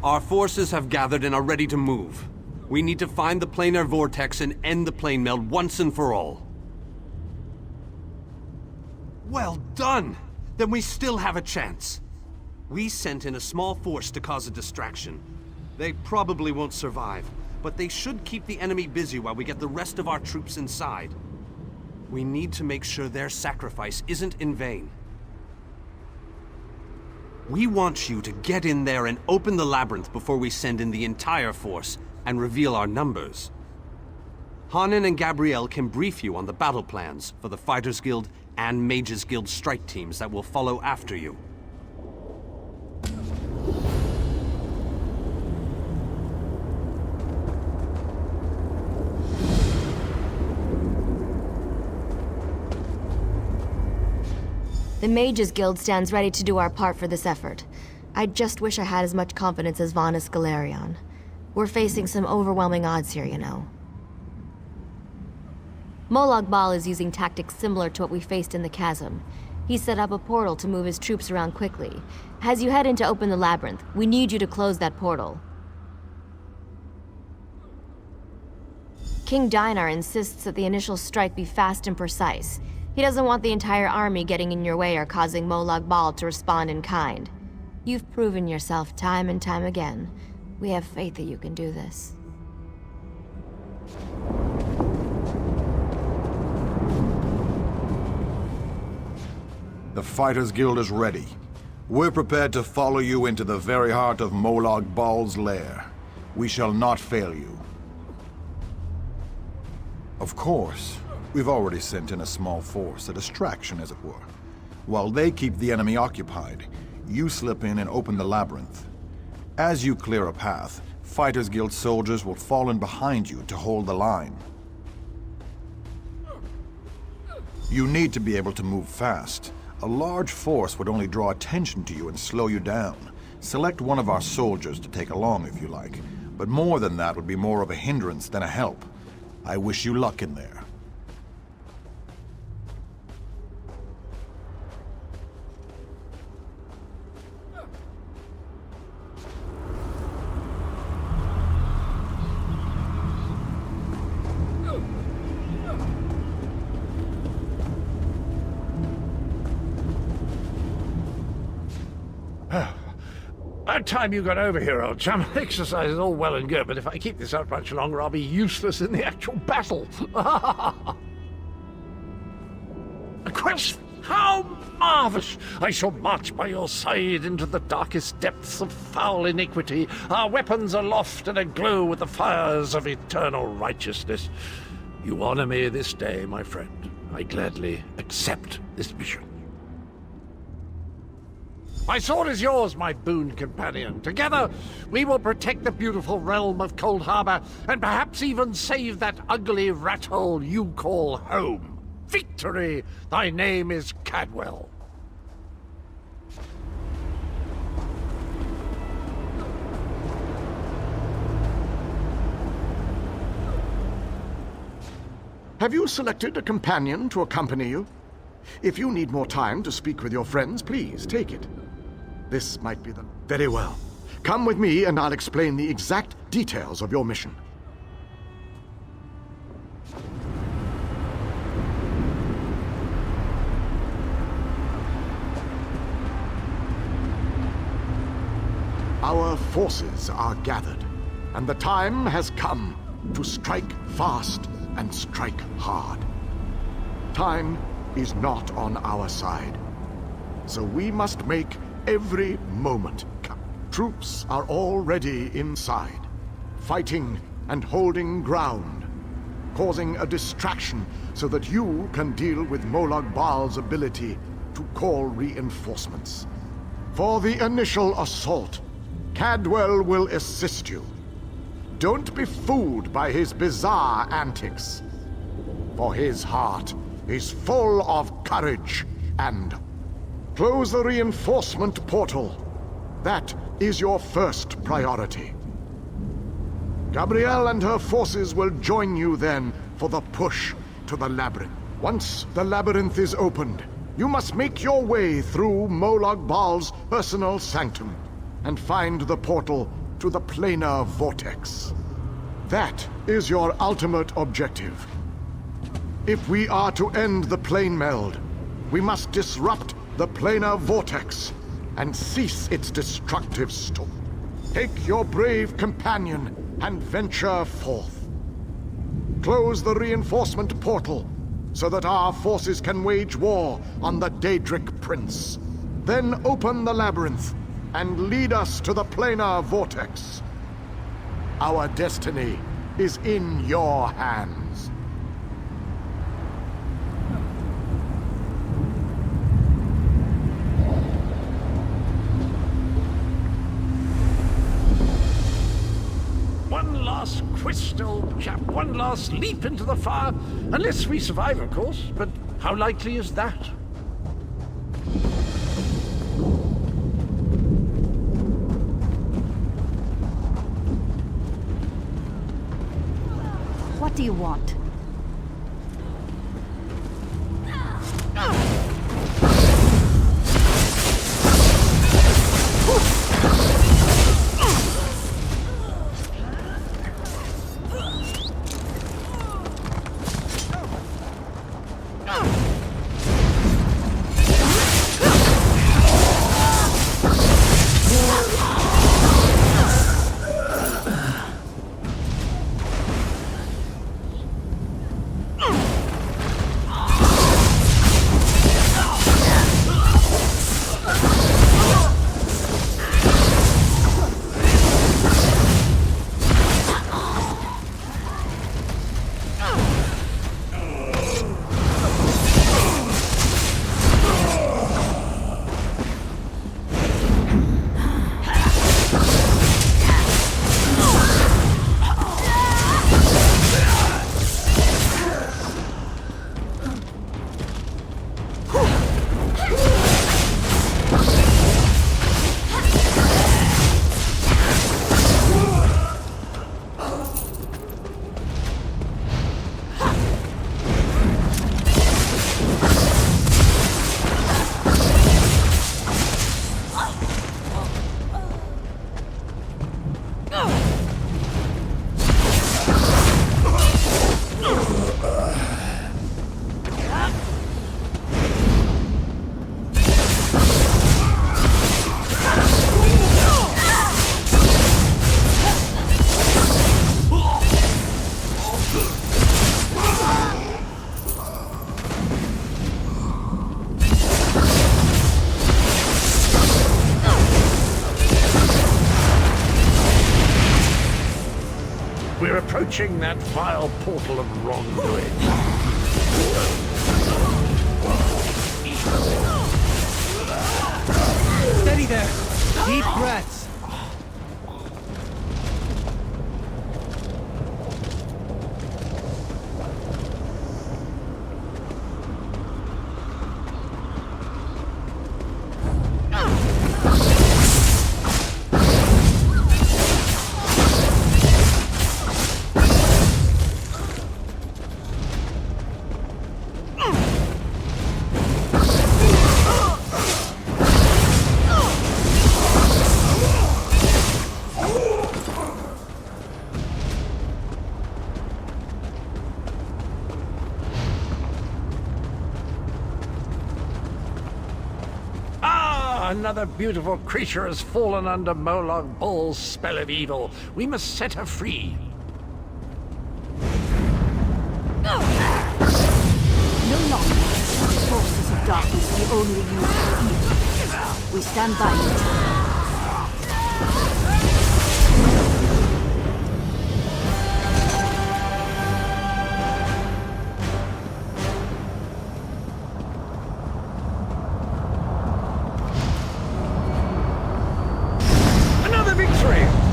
Our forces have gathered and are ready to move. We need to find the planar vortex and end the plane meld once and for all. Well done! Then we still have a chance. We sent in a small force to cause a distraction. They probably won't survive, but they should keep the enemy busy while we get the rest of our troops inside. We need to make sure their sacrifice isn't in vain. We want you to get in there and open the labyrinth before we send in the entire force and reveal our numbers. Hanan and Gabrielle can brief you on the battle plans for the Fighters Guild and Mages Guild strike teams that will follow after you. The Mages Guild stands ready to do our part for this effort. I just wish I had as much confidence as Vanus Galerion. We're facing some overwhelming odds here, you know. Molag Bal is using tactics similar to what we faced in the chasm. He set up a portal to move his troops around quickly. As you head in to open the labyrinth, we need you to close that portal. King Dinar insists that the initial strike be fast and precise. He doesn't want the entire army getting in your way or causing Molag Bal to respond in kind. You've proven yourself time and time again. We have faith that you can do this. The Fighters Guild is ready. We're prepared to follow you into the very heart of Molag Bal's lair. We shall not fail you. Of course, we've already sent in a small force, a distraction as it were. While they keep the enemy occupied, you slip in and open the labyrinth. As you clear a path, Fighters Guild soldiers will fall in behind you to hold the line. You need to be able to move fast. A large force would only draw attention to you and slow you down. Select one of our soldiers to take along if you like, but more than that would be more of a hindrance than a help. I wish you luck in there. About time you got over here, old chum. Exercise is all well and good, but if I keep this up much longer, I'll be useless in the actual battle. A quest! How marvellous! I shall march by your side into the darkest depths of foul iniquity, our weapons aloft and aglow with the fires of eternal righteousness. You honor me this day, my friend. I gladly accept this mission. My sword is yours, my boon companion. Together, we will protect the beautiful realm of 콜드하버, and perhaps even save that ugly rat hole you call home. Victory! Thy name is Cadwell. Have you selected a companion to accompany you? If you need more time to speak with your friends, please take it. This might be the... Very well. Come with me and I'll explain the exact details of your mission. Our forces are gathered, and the time has come to strike fast and strike hard. Time is not on our side, so we must make every moment count. Troops are already inside, fighting and holding ground, causing a distraction so that you can deal with Molag Bal's ability to call reinforcements. For the initial assault, Cadwell will assist you. Don't be fooled by his bizarre antics, for his heart is full of courage and... Close the reinforcement portal. That is your first priority. Gabrielle and her forces will join you then for the push to the labyrinth. Once the labyrinth is opened, you must make your way through Molag Bal's personal sanctum and find the portal to the planar vortex. That is your ultimate objective. If we are to end the plane meld, we must disrupt the planar vortex and cease its destructive storm. Take your brave companion and venture forth. Close the reinforcement portal so that our forces can wage war on the Daedric Prince. Then open the labyrinth and lead us to the planar vortex. Our destiny is in your hands. One last crystal, chap. One last leap into the fire. Unless we survive, of course. But how likely is that? What do you want? We're approaching that vile portal of wrongdoing. Steady there. Deep breaths. Another beautiful creature has fallen under Molag Bal's spell of evil. We must set her free. No longer are the forces of darkness the only use for evil. We stand by you.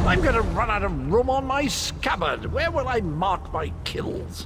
I'm going to run out of room on my scabbard. Where will I mark my kills?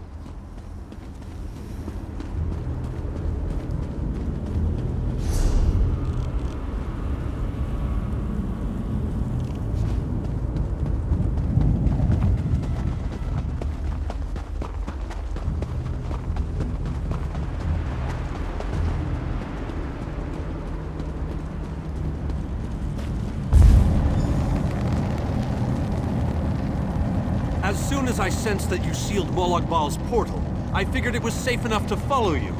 soon as I sensed that you sealed Molag Bal's portal, I figured it was safe enough to follow you.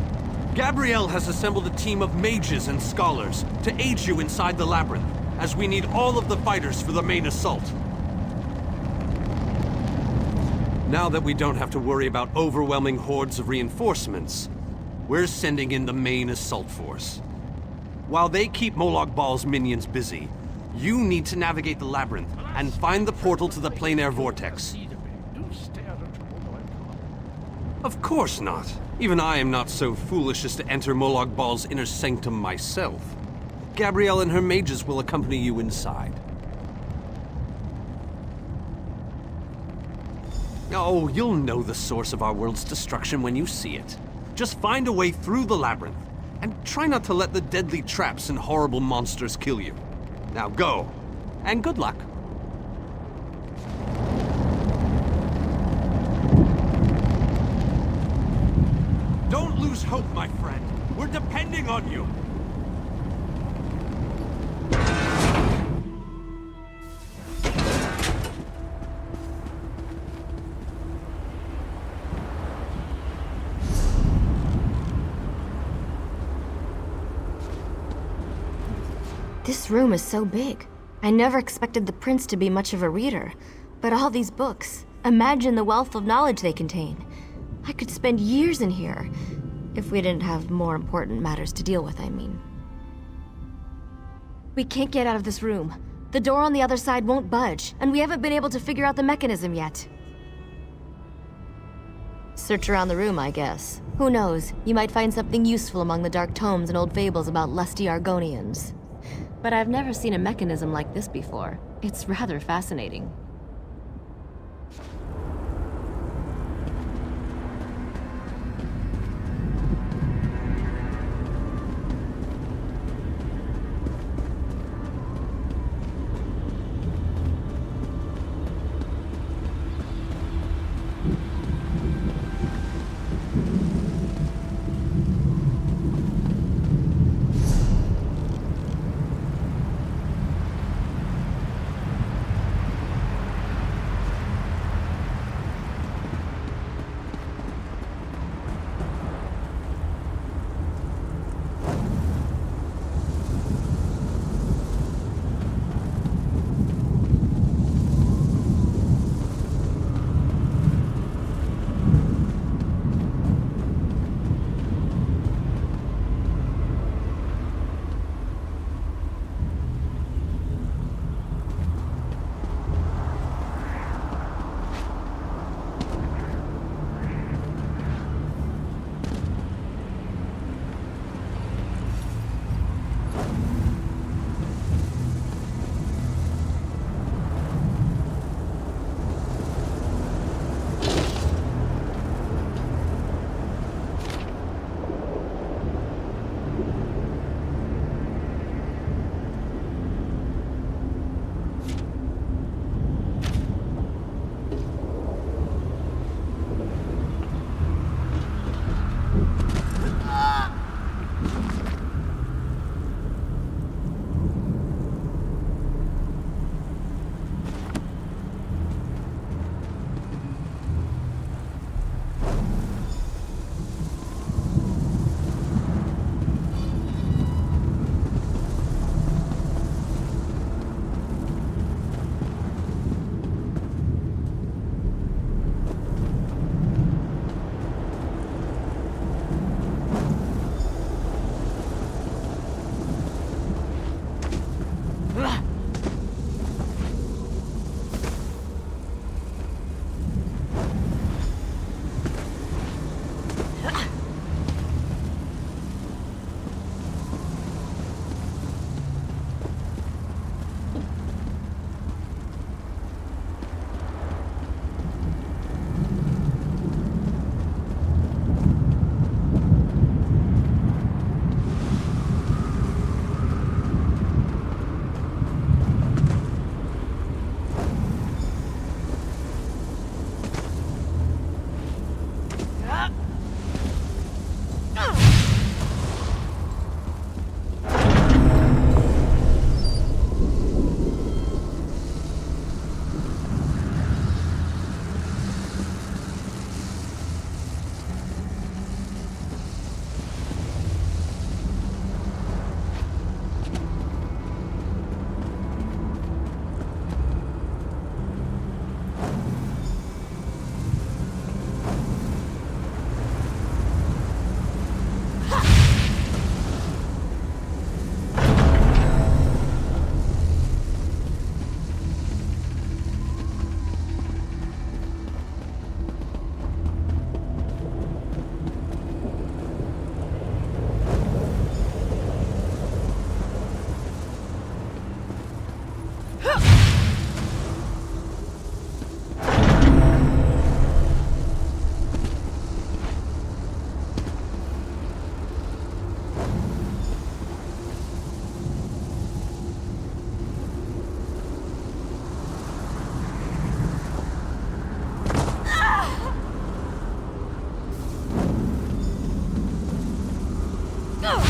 Gabrielle has assembled a team of mages and scholars to aid you inside the labyrinth, as we need all of the fighters for the main assault. Now that we don't have to worry about overwhelming hordes of reinforcements, we're sending in the main assault force. While they keep Molag Bal's minions busy, you need to navigate the labyrinth and find the portal to the plein air vortex. Of course not. Even I am not so foolish as to enter Molag Bal's inner sanctum myself. Gabrielle and her mages will accompany you inside. Oh, you'll know the source of our world's destruction when you see it. Just find a way through the labyrinth, and try not to let the deadly traps and horrible monsters kill you. Now go, and good luck. Don't lose hope, my friend. We're depending on you. This room is so big. I never expected the prince to be much of a reader. But all these books, imagine the wealth of knowledge they contain. I could spend years in here. If we didn't have more important matters to deal with, I mean. We can't get out of this room. The door on the other side won't budge, and we haven't been able to figure out the mechanism yet. Search around the room, I guess. Who knows? You might find something useful among the dark tomes and old fables about lusty Argonians. But I've never seen a mechanism like this before. It's rather fascinating. No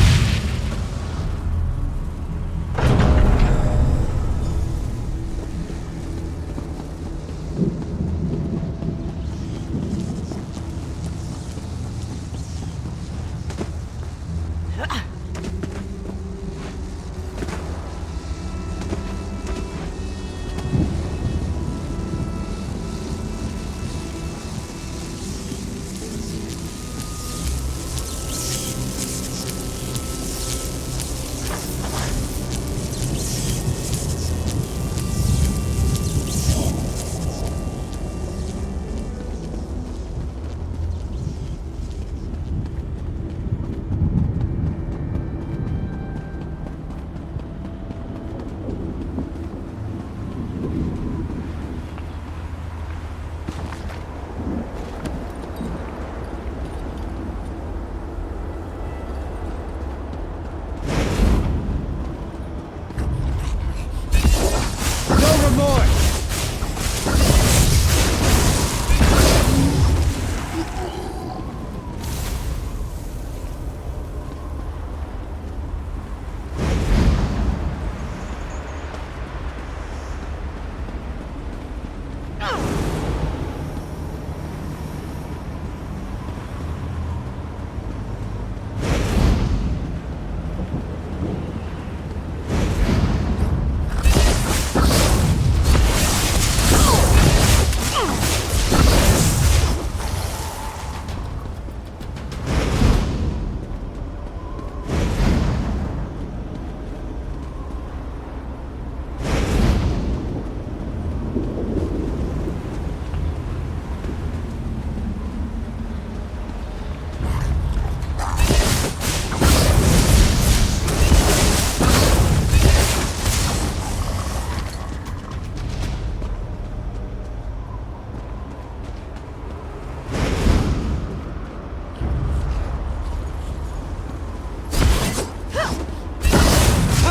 remorse!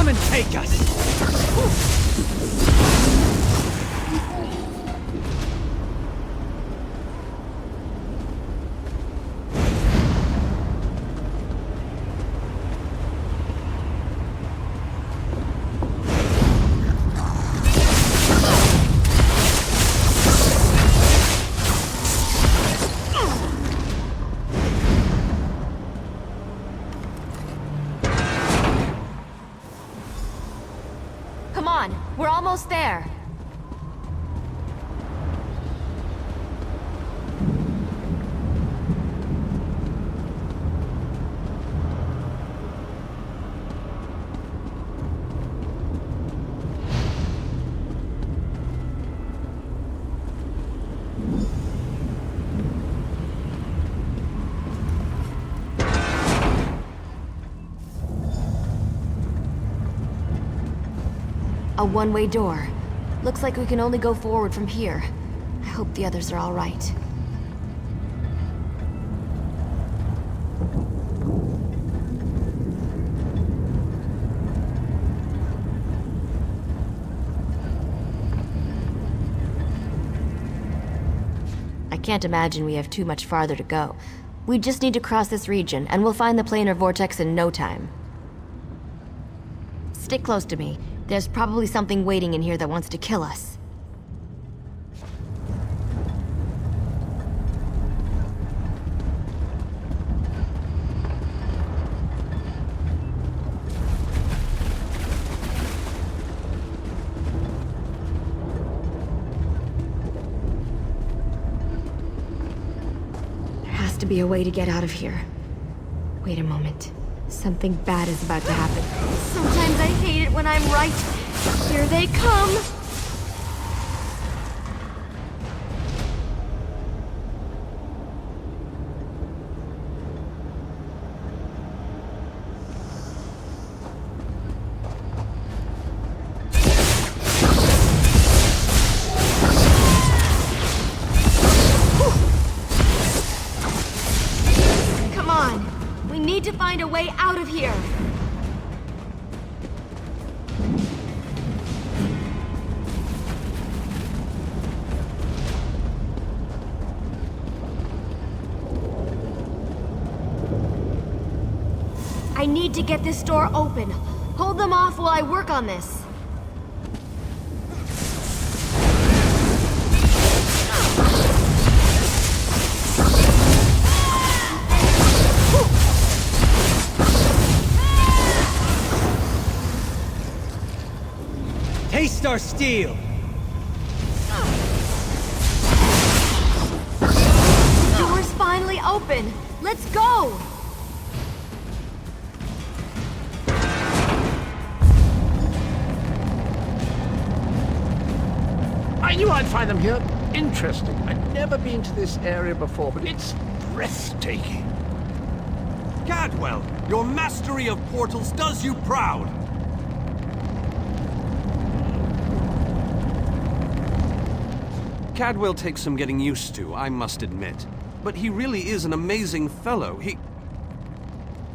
Come and take us! Come on, we're almost there. A one-way door. Looks like we can only go forward from here. I hope the others are all right. I can't imagine we have too much farther to go. We just need to cross this region, and we'll find the planar vortex in no time. Stick close to me. There's probably something waiting in here that wants to kill us. There has to be a way to get out of here. Wait a moment. Something bad is about to happen. Sometimes I hate it when I'm right. Here they come! Come on! We need to find a way out of here! I need to get this door open. Hold them off while I work on this. Taste our steel! Door's finally open. Let's go! I knew I'd find them here. Interesting. I'd never been to this area before, but it's breathtaking. Cadwell, your mastery of portals does you proud. Cadwell takes some getting used to, I must admit. But he really is an amazing fellow.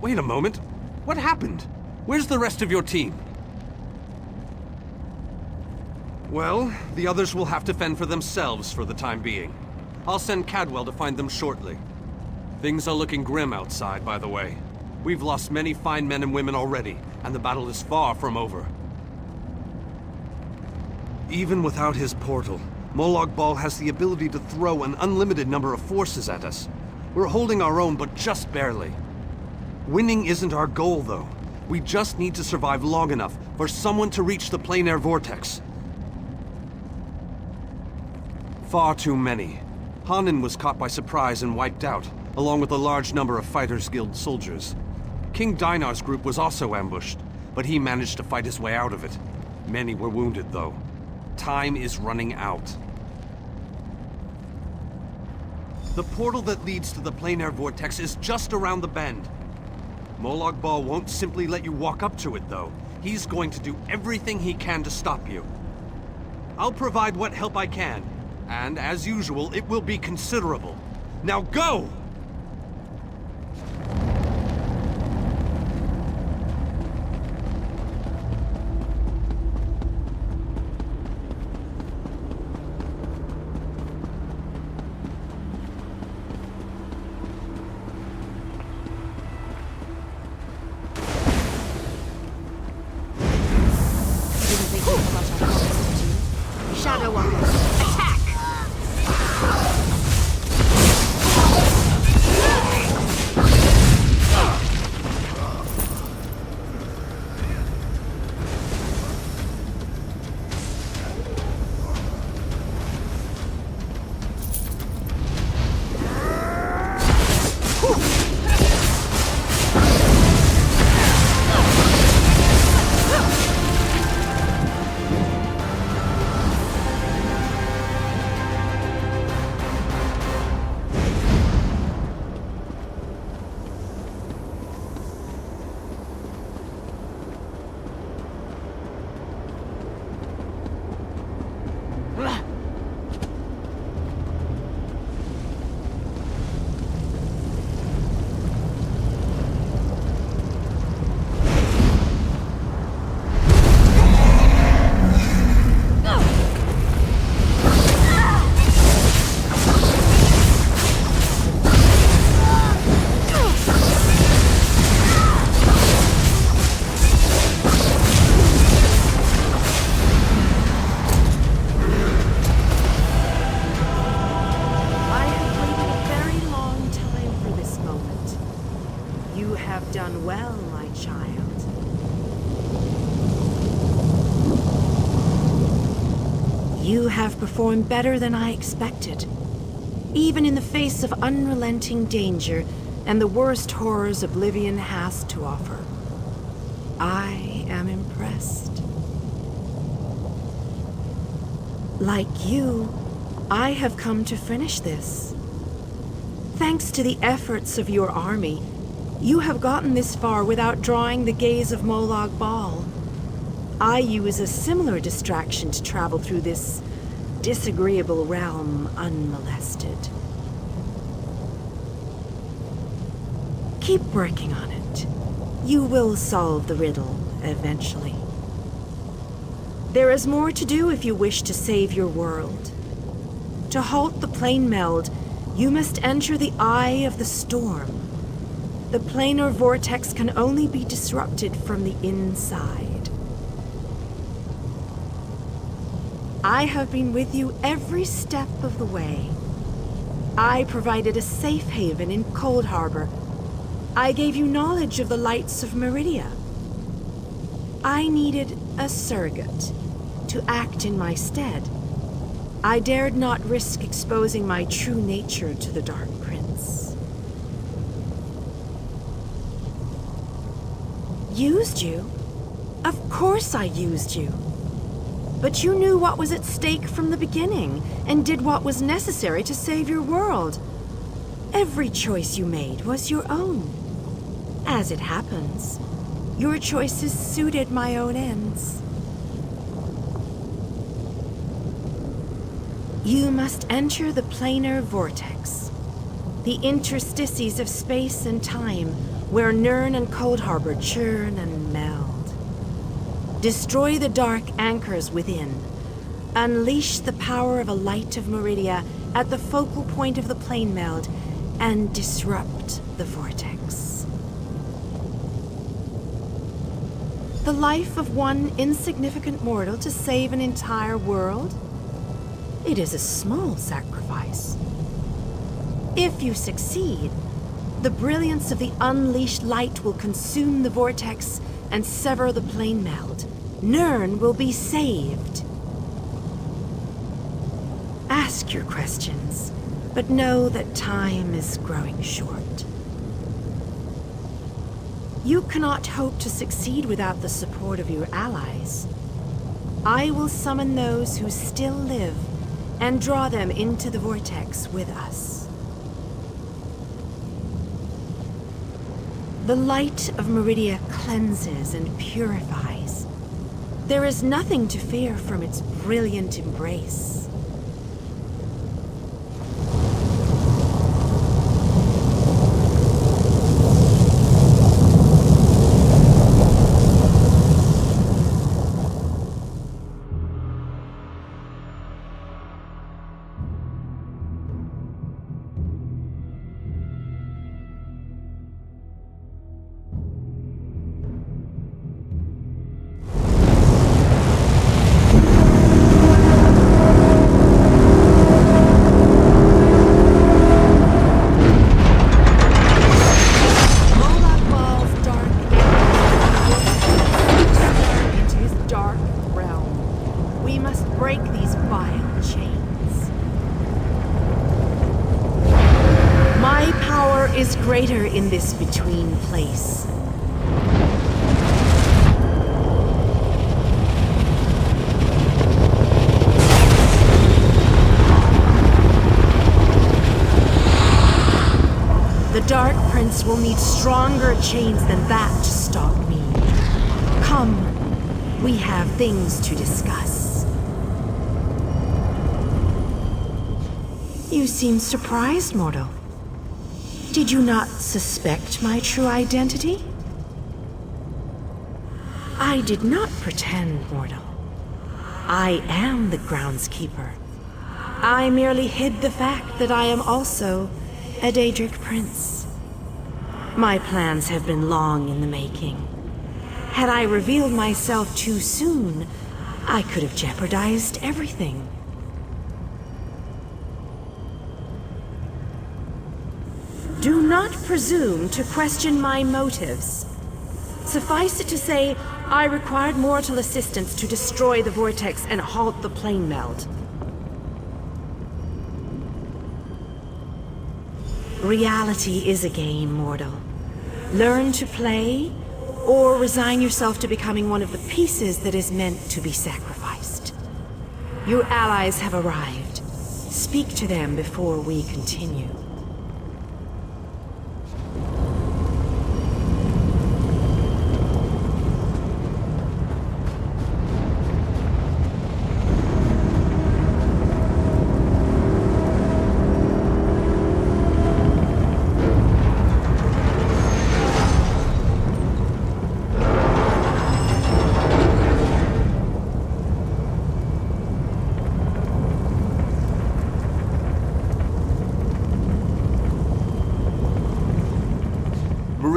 Wait a moment. What happened? Where's the rest of your team? Well, the others will have to fend for themselves for the time being. I'll send Cadwell to find them shortly. Things are looking grim outside, by the way. We've lost many fine men and women already, and the battle is far from over. Even without his portal, Molag Bal has the ability to throw an unlimited number of forces at us. We're holding our own, but just barely. Winning isn't our goal, though. We just need to survive long enough for someone to reach the plain air vortex. Far too many. Hanan was caught by surprise and wiped out, along with a large number of Fighters Guild soldiers. King Dinar's group was also ambushed, but he managed to fight his way out of it. Many were wounded, though. Time is running out. The portal that leads to the plain air vortex is just around the bend. Molag Bal won't simply let you walk up to it, though. He's going to do everything he can to stop you. I'll provide what help I can, and as usual, it will be considerable. Now go! Shadow Walker, attack! Done well, my child. You have performed better than I expected. Even in the face of unrelenting danger and the worst horrors Oblivion has to offer. I am impressed. Like you, I have come to finish this. Thanks to the efforts of your army, you have gotten this far without drawing the gaze of Molag Bal. I use a similar distraction to travel through this disagreeable realm unmolested. Keep working on it. You will solve the riddle eventually. There is more to do if you wish to save your world. To halt the plane meld, you must enter the Eye of the Storm. The planar vortex can only be disrupted from the inside. I have been with you every step of the way. I provided a safe haven in 콜드하버. I gave you knowledge of the lights of Meridia. I needed a surrogate to act in my stead. I dared not risk exposing my true nature to the Dark Prince. Used you? Of course I used you. But you knew what was at stake from the beginning and did what was necessary to save your world. Every choice you made was your own. As it happens, your choices suited my own ends. You must enter the planar vortex, the interstices of space and time where Nirn and 콜드하버 churn and meld. Destroy the dark anchors within. Unleash the power of a light of Meridia at the focal point of the plane meld and disrupt the vortex. The life of one insignificant mortal to save an entire world? It is a small sacrifice. If you succeed, the brilliance of the unleashed light will consume the vortex and sever the plane meld. Nirn will be saved. Ask your questions, but know that time is growing short. You cannot hope to succeed without the support of your allies. I will summon those who still live and draw them into the vortex with us. The light of Meridia cleanses and purifies. There is nothing to fear from its brilliant embrace. Greater in this between place. The Dark Prince will need stronger chains than that to stop me. Come, we have things to discuss. You seem surprised, mortal. Did you not suspect my true identity? I did not pretend, mortal. I am the groundskeeper. I merely hid the fact that I am also a Daedric prince. My plans have been long in the making. Had I revealed myself too soon, I could have jeopardized everything. Do not presume to question my motives. Suffice it to say, I required mortal assistance to destroy the vortex and halt the plane meld. Reality is a game, mortal. Learn to play, or resign yourself to becoming one of the pieces that is meant to be sacrificed. Your allies have arrived. Speak to them before we continue.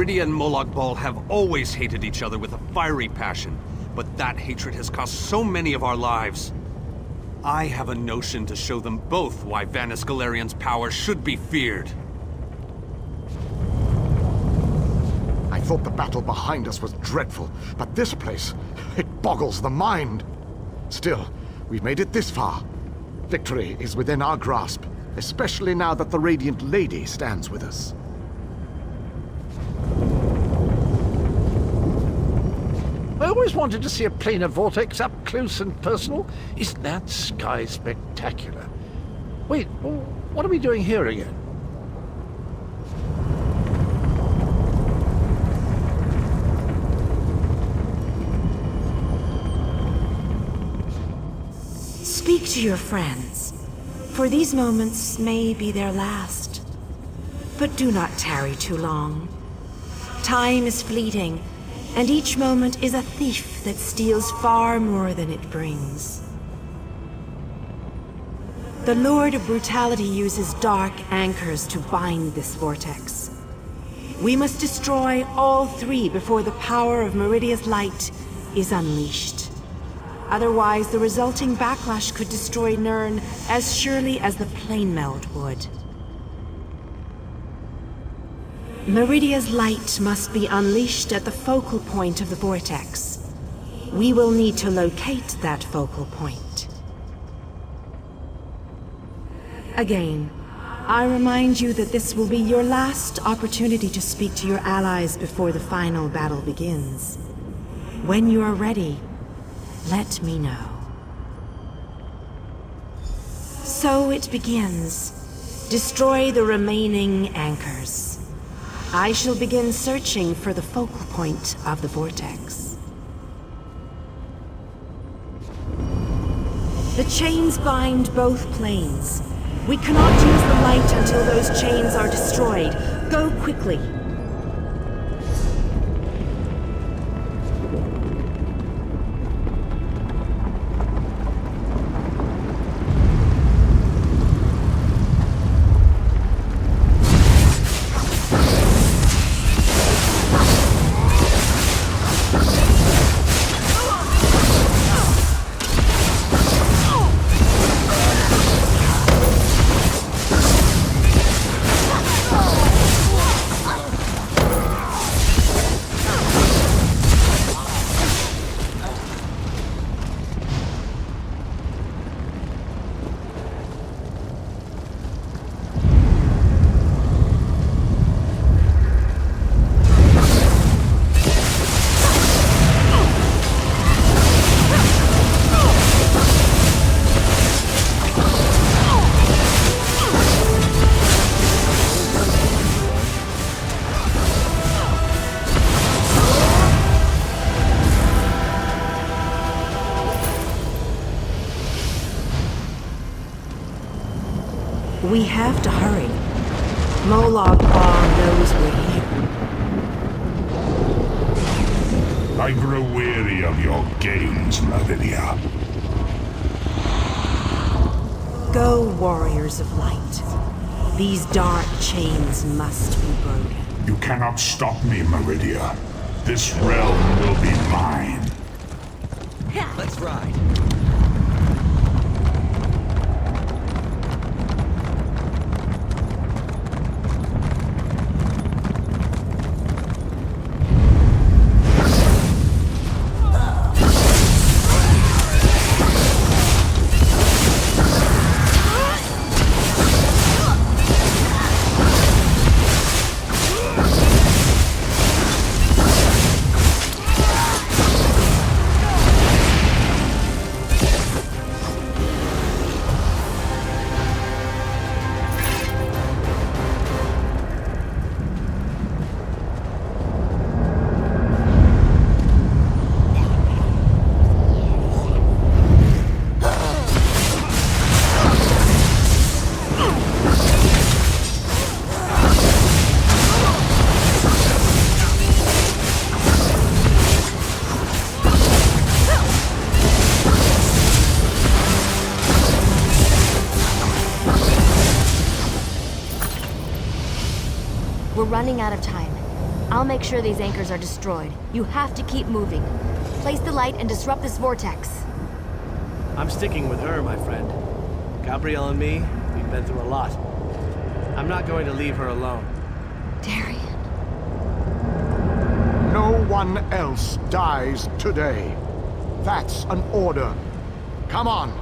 Meridia and Molag Bal have always hated each other with a fiery passion, but that hatred has cost so many of our lives. I have a notion to show them both why Vanis Galerian's power should be feared. I thought the battle behind us was dreadful, but this place, it boggles the mind. Still, we've made it this far. Victory is within our grasp, especially now that the Radiant Lady stands with us. I always wanted to see a planar vortex up close and personal. Isn't that sky spectacular? Wait, what are we doing here again? Speak to your friends, for these moments may be their last. But do not tarry too long. Time is fleeting, and each moment is a thief that steals far more than it brings. The Lord of Brutality uses dark anchors to bind this vortex. We must destroy all three before the power of Meridia's light is unleashed. Otherwise, the resulting backlash could destroy Nirn as surely as the plane meld would. Meridia's light must be unleashed at the focal point of the vortex. We will need to locate that focal point. Again, I remind you that this will be your last opportunity to speak to your allies before the final battle begins. When you are ready, let me know. So it begins. Destroy the remaining anchors. I shall begin searching for the focal point of the vortex. The chains bind both planes. We cannot use the light until those chains are destroyed. Go quickly. We have to hurry. Molag Bal knows we're here. I grow weary of your games, Meridia. Go, warriors of light. These dark chains must be broken. You cannot stop me, Meridia. This realm will be mine. Let's ride. We're running out of time. I'll make sure these anchors are destroyed. You have to keep moving. Place the light and disrupt this vortex. I'm sticking with her, my friend. Gabrielle and me, we've been through a lot. I'm not going to leave her alone. Darian. No one else dies today. That's an order. Come on,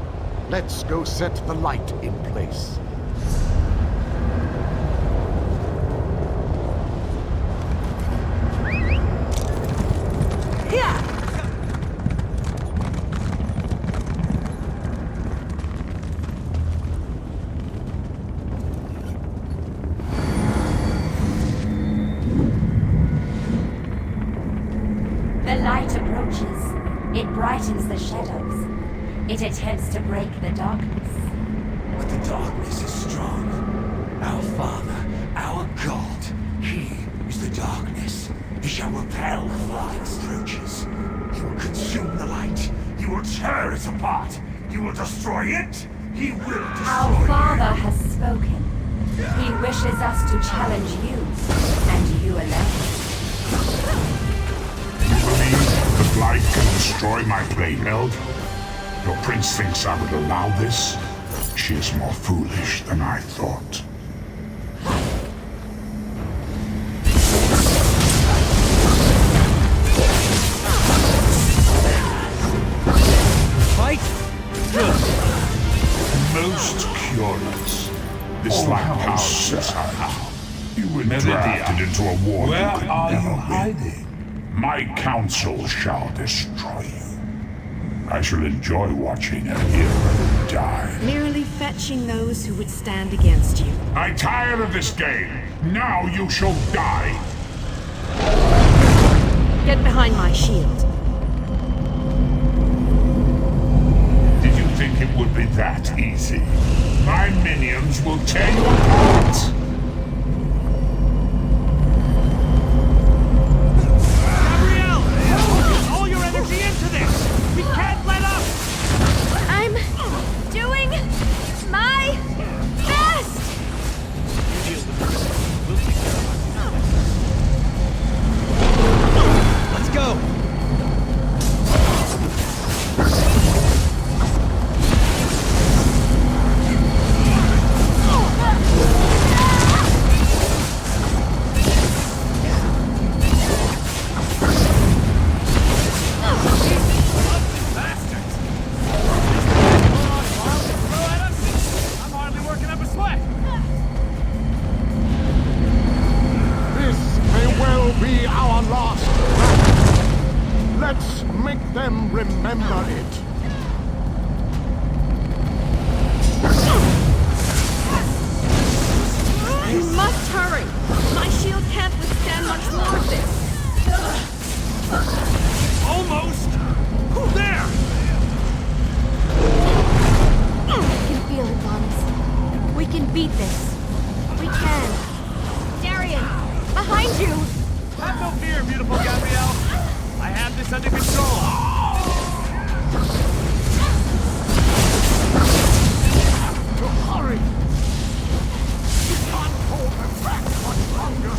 let's go set the light in place. The light approaches. It brightens the shadows. It attempts to break the darkness. But the darkness is strong. Our Father, our God, He is the darkness. He shall repel the flying approaches. He will consume the light. He will tear it apart. He will destroy it. He will destroy Our Father has spoken. He wishes us to challenge you, and you alone. You believe that light can destroy my playfield? Your prince thinks I would allow this? She is more foolish than I thought. Fight? Good. Most curious. This lighthouse is how you were drafted into a war you could never win. My counsel shall destroy you. I shall enjoy watching a hero die. Merely fetching those who would stand against you. I'm tired of this game. Now you shall die. Get behind my shield. Did you think it would be that easy? My minions will tear you apart. Remember it. You must hurry. My shield can't withstand much more of this. Almost! There! I can feel it, Bombs. We can beat this. We can. Darian, behind you! Have no fear, beautiful Gabrielle. I have this under control. To hurry! You can't hold them back much longer.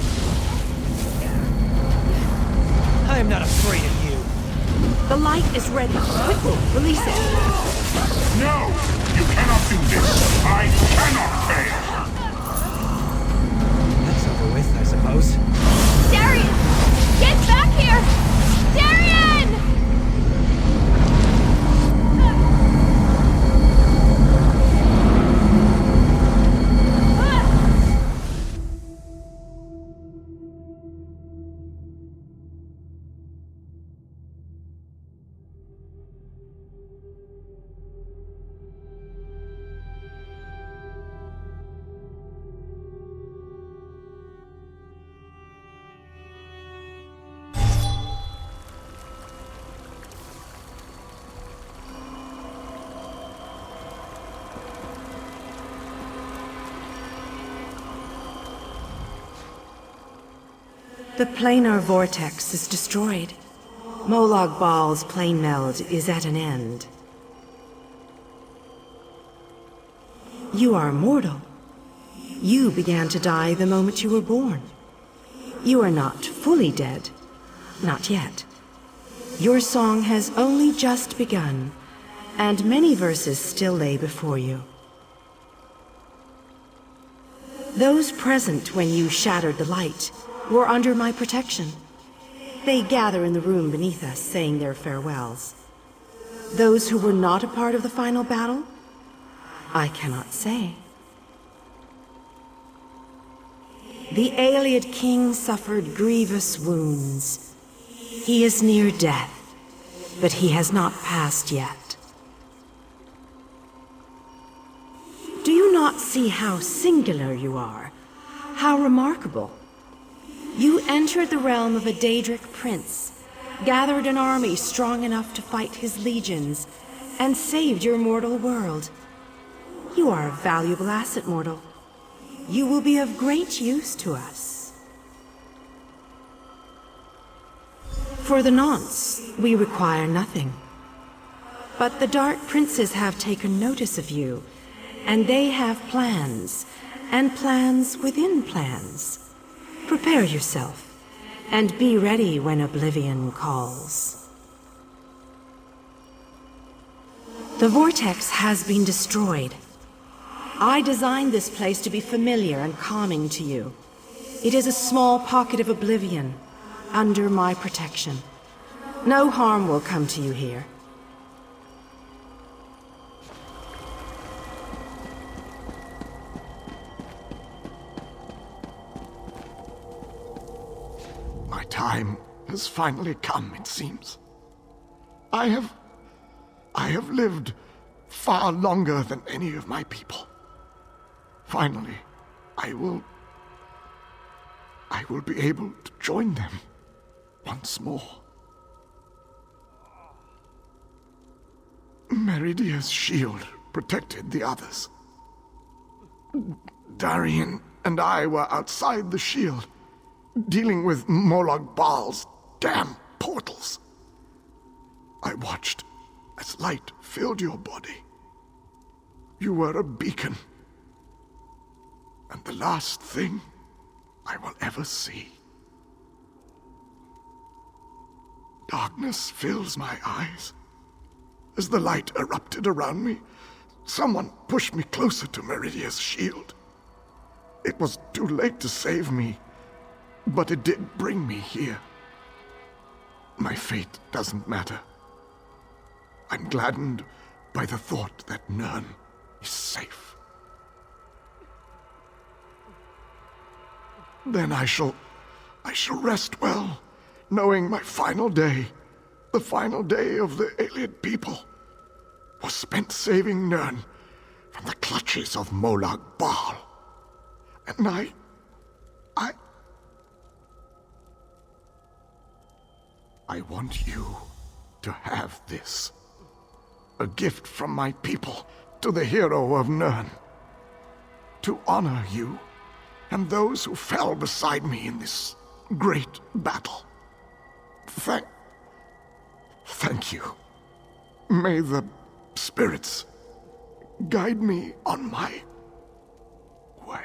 I am not afraid of you. The light is ready. Quickly, release it. No! You cannot do this! I cannot fail! That's over with, I suppose. Darian! Get back here! Darian! The planar vortex is destroyed. Molag Bal's plane meld is at an end. You are mortal. You began to die the moment you were born. You are not fully dead. Not yet. Your song has only just begun, and many verses still lay before you. Those present when you shattered the light were under my protection. They gather in the room beneath us, saying their farewells. Those who were not a part of the final battle, I cannot say. The Ayleid king suffered grievous wounds. He is near death, but he has not passed yet. Do you not see how singular you are? How remarkable? You entered the realm of a Daedric prince, gathered an army strong enough to fight his legions, and saved your mortal world. You are a valuable asset, mortal. You will be of great use to us. For the nonce, we require nothing. But the Dark Princes have taken notice of you, and they have plans, and plans within plans. Prepare yourself, and be ready when Oblivion calls. The vortex has been destroyed. I designed this place to be familiar and calming to you. It is a small pocket of Oblivion, under my protection. No harm will come to you here. My time has finally come, it seems. I have lived far longer than any of my people. Finally, I will be able to join them once more. Meridia's shield protected the others. Darian and I were outside the shield, dealing with Molag Bal's damn portals. I watched as light filled your body. You were a beacon, and the last thing I will ever see. Darkness fills my eyes. As the light erupted around me, someone pushed me closer to Meridia's shield. It was too late to save me, but it did bring me here. My fate doesn't matter. I'm gladdened by the thought that Nirn is safe. Then I shall rest well, knowing my final day, the final day of the Ayleid people, was spent saving Nirn from the clutches of Molag Bal. And I want you to have this. A gift from my people to the hero of Nirn. To honor you and those who fell beside me in this great battle. Thank you. May the spirits guide me on my way.